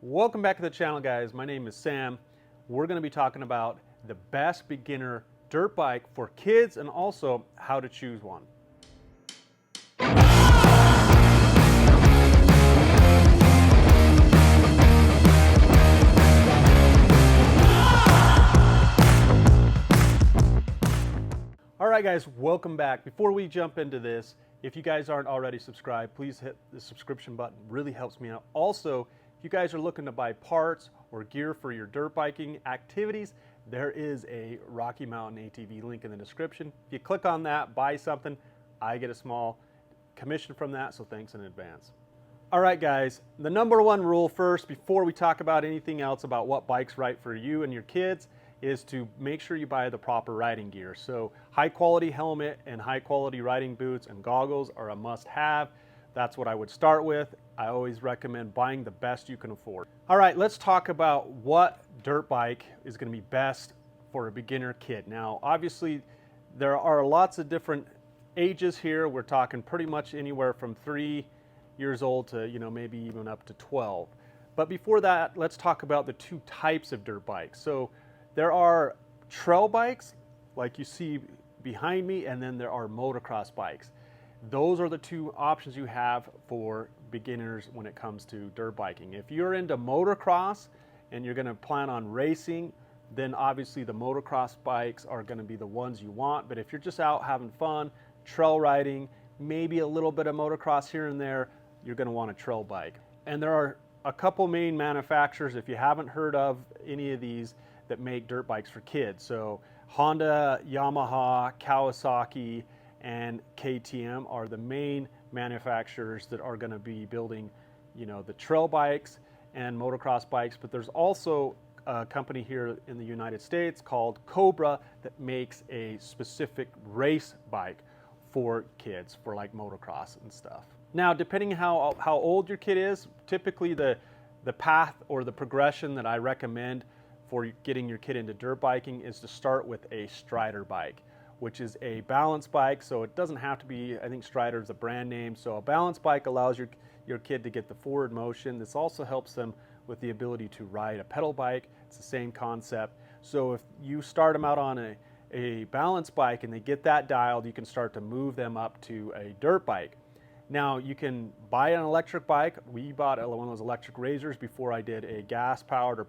Welcome back to the channel, guys. My name is Sam. We're going to be talking about the best beginner dirt bike for kids and also how to choose one. All right, guys, welcome back. Before we jump into this, if you guys aren't already subscribed, please hit the subscription button. It really helps me out. Also, if you guys are looking to buy parts or gear for your dirt biking activities, there is a Rocky Mountain ATV link in the description. If you click on that, buy something, I get a small commission from that, so thanks in advance. All right, guys, the number one rule first, before we talk about anything else about what bike's right for you and your kids, is to make sure you buy the proper riding gear. So high quality helmet and high quality riding boots and goggles are a must have. That's what I would start with. I always recommend buying the best you can afford. All right, let's talk about what dirt bike is going to be best for a beginner kid. Now, obviously, there are lots of different ages here. We're talking pretty much anywhere from 3 years old to, maybe even up to 12. But before that, let's talk about the two types of dirt bikes. So there are trail bikes, like you see behind me, and then there are motocross bikes. Those are the two options you have for beginners when it comes to dirt biking. If you're into motocross and you're going to plan on racing, then obviously the motocross bikes are going to be the ones you want. But if you're just out having fun, trail riding, maybe a little bit of motocross here and there, you're going to want a trail bike. And there are a couple main manufacturers, if you haven't heard of any of these, that make dirt bikes for kids. So Honda, Yamaha, Kawasaki, and KTM are the main manufacturers that are going to be building, the trail bikes and motocross bikes. But there's also a company here in the United States called Cobra that makes a specific race bike for kids, for like motocross and stuff. Now, depending how old your kid is, typically the path or the progression that I recommend for getting your kid into dirt biking is to start with a Strider bike, which is a balance bike. So it doesn't have to be, I think Strider is a brand name. So a balance bike allows your kid to get the forward motion. This also helps them with the ability to ride a pedal bike. It's the same concept. So if you start them out on a balance bike and they get that dialed, you can start to move them up to a dirt bike. Now you can buy an electric bike. We bought one of those electric razors before I did a gas-powered or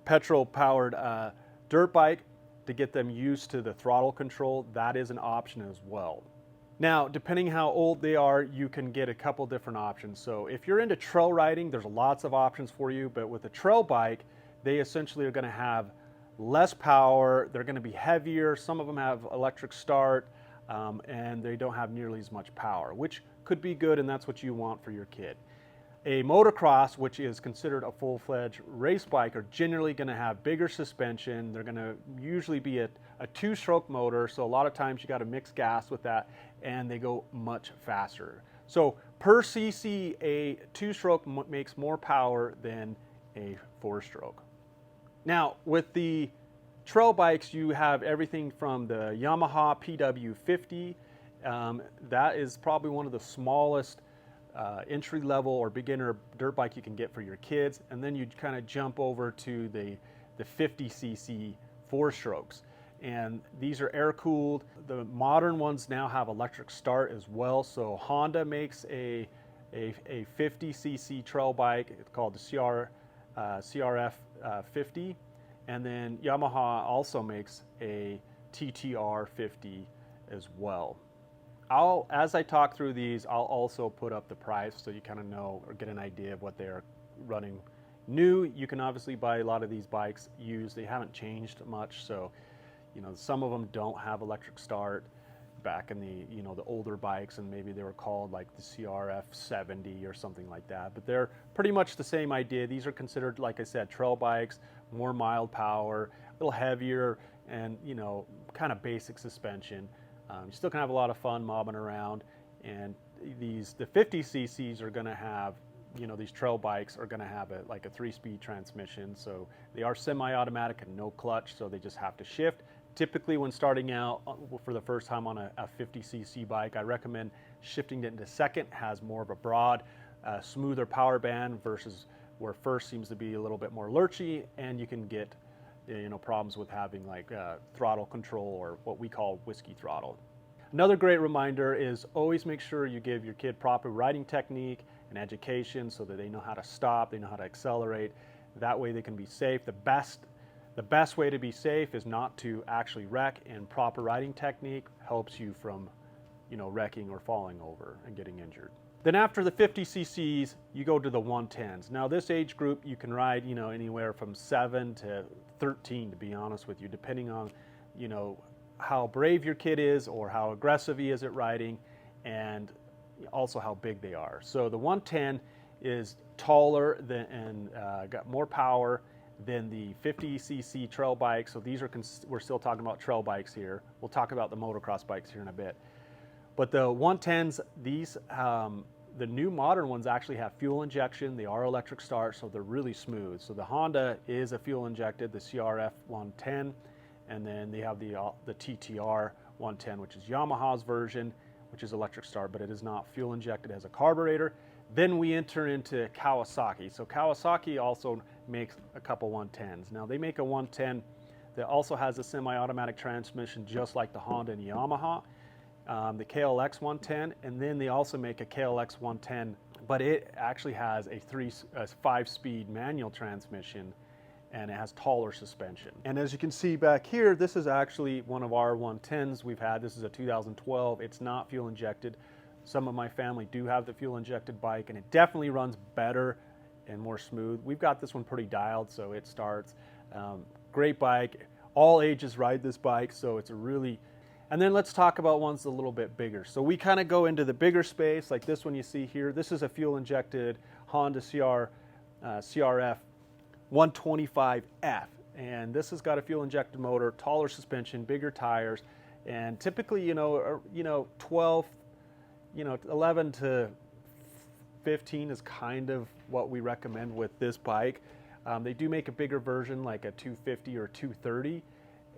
petrol-powered dirt bike to get them used to the throttle control. That is an option as well. Now, depending how old they are, you can get a couple different options. So if you're into trail riding, there's lots of options for you, but with a trail bike, they essentially are going to have less power, they're going to be heavier, some of them have electric start, and they don't have nearly as much power, which could be good, and that's what you want for your kid. A motocross, which is considered a full-fledged race bike, are generally going to have bigger suspension. They're going to usually be a two-stroke motor, so a lot of times you got to mix gas with that, and they go much faster. So per cc, a two-stroke makes more power than a four-stroke. Now, with the trail bikes, you have everything from the Yamaha PW50. That is probably one of the smallest entry level or beginner dirt bike you can get for your kids, and then you kind of jump over to the 50cc four strokes, and these are air cooled. The modern ones now have electric start as well. So Honda makes a 50cc trail bike. It's called the CRF 50, and then Yamaha also makes a TTR 50 as well. As I talk through these, I'll also put up the price so you kind of know or get an idea of what they're running. New, you can obviously buy a lot of these bikes used. They haven't changed much, so some of them don't have electric start. Back in the older bikes, and maybe they were called like the CRF 70 or something like that, but they're pretty much the same idea. These are considered, like I said, trail bikes, more mild power, a little heavier, and kind of basic suspension. You still can have a lot of fun mobbing around, and the 50cc's are going to have, these trail bikes are going to have like a 3-speed transmission, so they are semi-automatic and no clutch, so they just have to shift. Typically, when starting out for the first time on a 50cc bike, I recommend shifting it into second. Has more of a broad, smoother power band versus where first seems to be a little bit more lurchy, and you can get problems with having like throttle control, or what we call whiskey throttle. Another great reminder is always make sure you give your kid proper riding technique and education so that they know how to stop, they know how to accelerate. That way they can be safe. The best way to be safe is not to actually wreck, and proper riding technique helps you from wrecking or falling over and getting injured. Then after the 50 cc's, you go to the 110s. Now this age group, you can ride, anywhere from 7 to 13, to be honest with you, depending on, how brave your kid is or how aggressive he is at riding, and also how big they are. So the 110 is taller and got more power than the 50 cc trail bike. So these are, we're still talking about trail bikes here. We'll talk about the motocross bikes here in a bit. But the 110s, these, the new modern ones actually have fuel injection. They are electric start, so they're really smooth. So the Honda is a fuel injected, the CRF 110, and then they have the TTR 110, which is Yamaha's version, which is electric start, but it is not fuel injected, it has a carburetor. Then we enter into Kawasaki. So Kawasaki also makes a couple 110s. Now they make a 110 that also has a semi-automatic transmission, just like the Honda and Yamaha. The KLX 110, and then they also make a KLX 110, but it actually has a 5-speed manual transmission, and it has taller suspension. And as you can see back here, this is actually one of our 110s we've had. This is a 2012. It's not fuel injected. Some of my family do have the fuel injected bike, and it definitely runs better and more smooth. We've got this one pretty dialed, so it starts. Great bike. All ages ride this bike, so it's a really. And then let's talk about ones a little bit bigger. So we kind of go into the bigger space, like this one you see here. This is a fuel-injected Honda CRF 125F, and this has got a fuel-injected motor, taller suspension, bigger tires, and typically, 12, 11 to 15 is kind of what we recommend with this bike. They do make a bigger version, like a 250 or 230.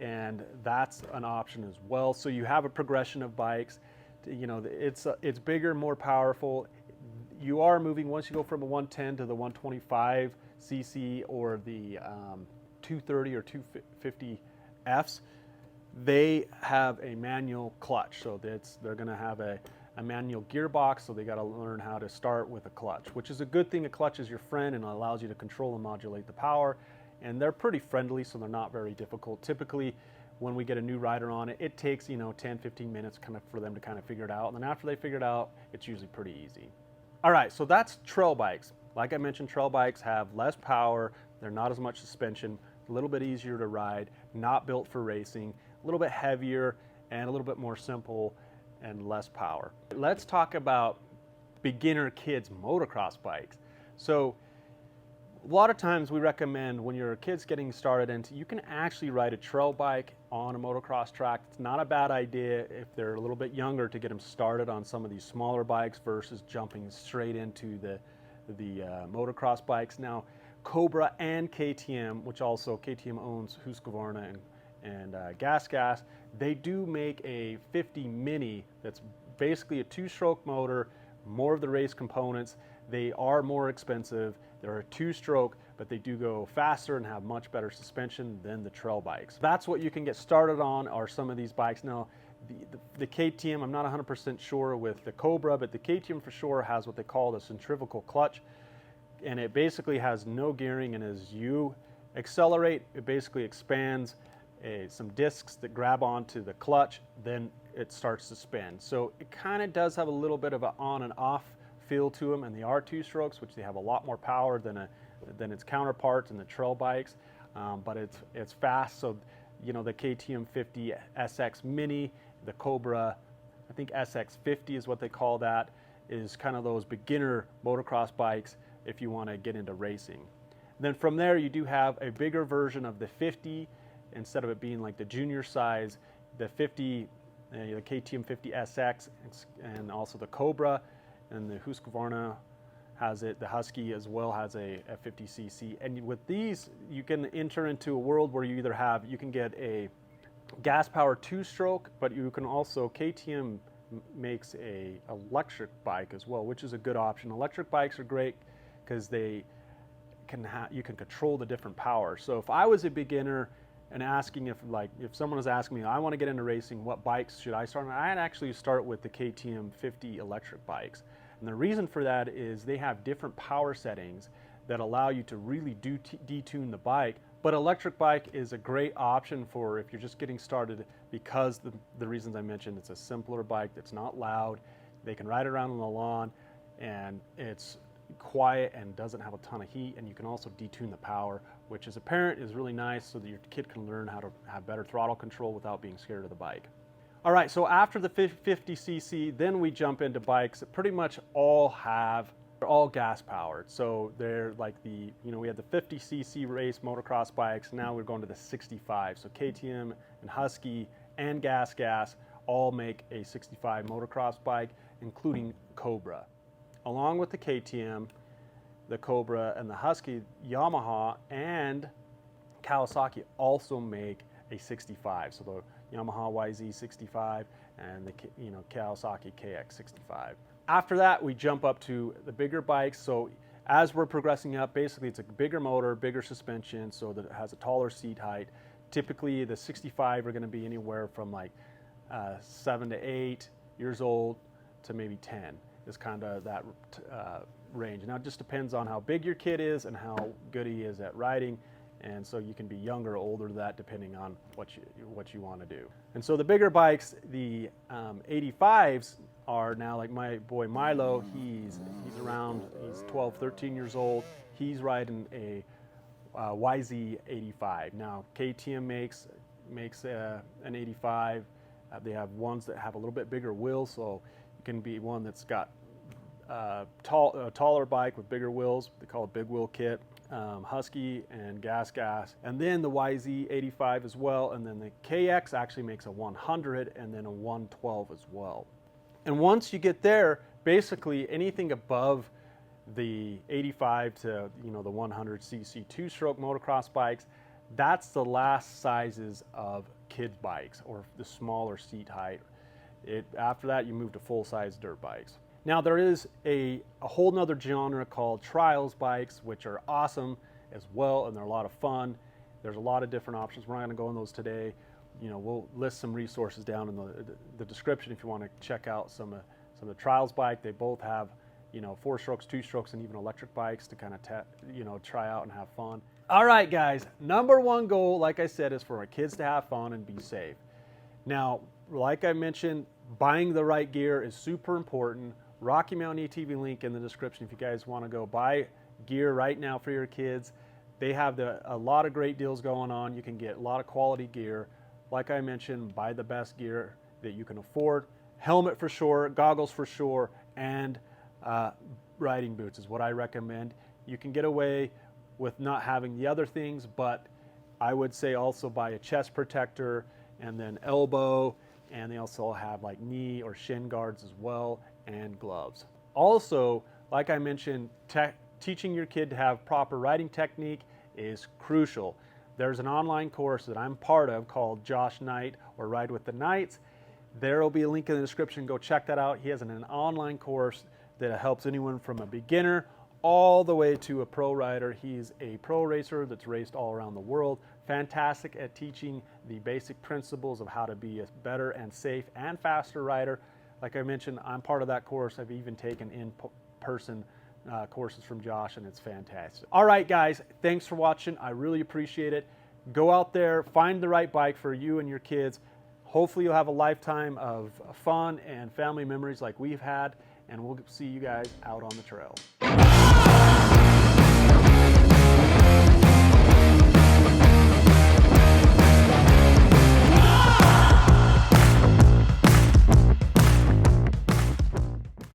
And that's an option as well. So you have a progression of bikes. It's bigger, more powerful. You are moving, once you go from a 110 to the 125 cc or the 230 or 250 Fs, they have a manual clutch. So they're going to have a manual gearbox, so they got to learn how to start with a clutch, which is a good thing. A clutch is your friend and allows you to control and modulate the power. And they're pretty friendly, so they're not very difficult. Typically, when we get a new rider on it, it takes 10, 15 minutes for them to kind of figure it out. And then after they figure it out, it's usually pretty easy. All right, so that's trail bikes. Like I mentioned, trail bikes have less power. They're not as much suspension, a little bit easier to ride, not built for racing, a little bit heavier, and a little bit more simple and less power. Let's talk about beginner kids motocross bikes. So a lot of times we recommend, when your kid's getting started into, you can actually ride a trail bike on a motocross track. It's not a bad idea if they're a little bit younger to get them started on some of these smaller bikes versus jumping straight into the motocross bikes. Now, Cobra and KTM, which also KTM owns Husqvarna and Gas, they do make a 50 Mini that's basically a 2-stroke motor, more of the race components. They are more expensive. They're a 2-stroke, but they do go faster and have much better suspension than the trail bikes. That's what you can get started on, are some of these bikes. Now, the KTM, I'm not 100% sure with the Cobra, but the KTM for sure has what they call the centrifugal clutch, and it basically has no gearing, and as you accelerate, it basically expands some discs that grab onto the clutch, then it starts to spin. So it kind of does have a little bit of an on and off feel to them, and they are 2-strokes, which they have a lot more power than its counterparts in the trail bikes, but it's fast. So the KTM 50 SX Mini, the Cobra, I think SX50 is what they call that, is kind of those beginner motocross bikes if you want to get into racing. Then from there, you do have a bigger version of the 50. Instead of it being like the junior size, the 50, the KTM 50 SX, and also the Cobra, and the Husqvarna has it. The Husky as well has a 50 cc. And with these, you can enter into a world where you can get a gas-powered 2-stroke, but you can also, KTM makes a electric bike as well, which is a good option. Electric bikes are great because they you can control the different powers. So if I was a beginner and asking if someone was asking me, I want to get into racing, what bikes should I start on? I'd actually start with the KTM 50 electric bikes. And the reason for that is they have different power settings that allow you to really detune the bike. But electric bike is a great option for if you're just getting started, because the reasons I mentioned. It's a simpler bike that's not loud. They can ride around on the lawn, and it's quiet and doesn't have a ton of heat, and you can also detune the power, which as a parent is really nice, so that your kid can learn how to have better throttle control without being scared of the bike. All right, so after the 50cc, then we jump into bikes that pretty much they're all gas powered. So they're like we had the 50cc race motocross bikes. Now we're going to the 65. So KTM and Husky and Gas all make a 65 motocross bike, including Cobra. Along with the KTM, the Cobra, and the Husky, Yamaha and Kawasaki also make a 65. So the Yamaha YZ65 and the Kawasaki KX65. After that, we jump up to the bigger bikes. So as we're progressing up, basically it's a bigger motor, bigger suspension, so that it has a taller seat height. Typically the 65 are going to be anywhere from like 7 to 8 years old to maybe 10 is kind of that range. Now it just depends on how big your kid is and how good he is at riding. And so you can be younger or older than that depending on what you want to do. And so the bigger bikes, the 85s, are now like my boy Milo. He's 12, 13 years old. He's riding a YZ85. Now KTM makes an 85. They have ones that have a little bit bigger wheels, so it can be one that's got a taller bike with bigger wheels. They call it big wheel kit. Husky and Gas, and then the YZ85 as well, and then the KX actually makes a 100 and then a 112 as well. And once you get there, basically anything above the 85 to the 100cc two-stroke motocross bikes, that's the last sizes of kids bikes or the smaller seat height. After that, you move to full-size dirt bikes. Now there is a whole nother genre called trials bikes, which are awesome as well, and they're a lot of fun. There's a lot of different options. We're not going to go on those today. We'll list some resources down in the description if you want to check out some of the trials bike. They both have 4 strokes, 2 strokes, and even electric bikes to kind of try out and have fun. All right, guys. Number one goal, like I said, is for our kids to have fun and be safe. Now, like I mentioned, buying the right gear is super important. Rocky Mountain ATV link in the description if you guys want to go buy gear right now for your kids. They have a lot of great deals going on. You can get a lot of quality gear. Like I mentioned, buy the best gear that you can afford. Helmet for sure, goggles for sure, and riding boots is what I recommend. You can get away with not having the other things, but I would say also buy a chest protector and then elbow, and they also have like knee or shin guards as well, and gloves. Also, like I mentioned, teaching your kid to have proper riding technique is crucial. There's an online course that I'm part of called Josh Knight or Ride with the Knights. There will be a link in the description. Go check that out. He has an online course that helps anyone from a beginner all the way to a pro rider. He's a pro racer that's raced all around the world. Fantastic at teaching the basic principles of how to be a better and safe and faster rider. Like I mentioned, I'm part of that course. I've even taken in-person courses from Josh, and it's fantastic. All right, guys, thanks for watching. I really appreciate it. Go out there, find the right bike for you and your kids. Hopefully you'll have a lifetime of fun and family memories like we've had, and we'll see you guys out on the trail.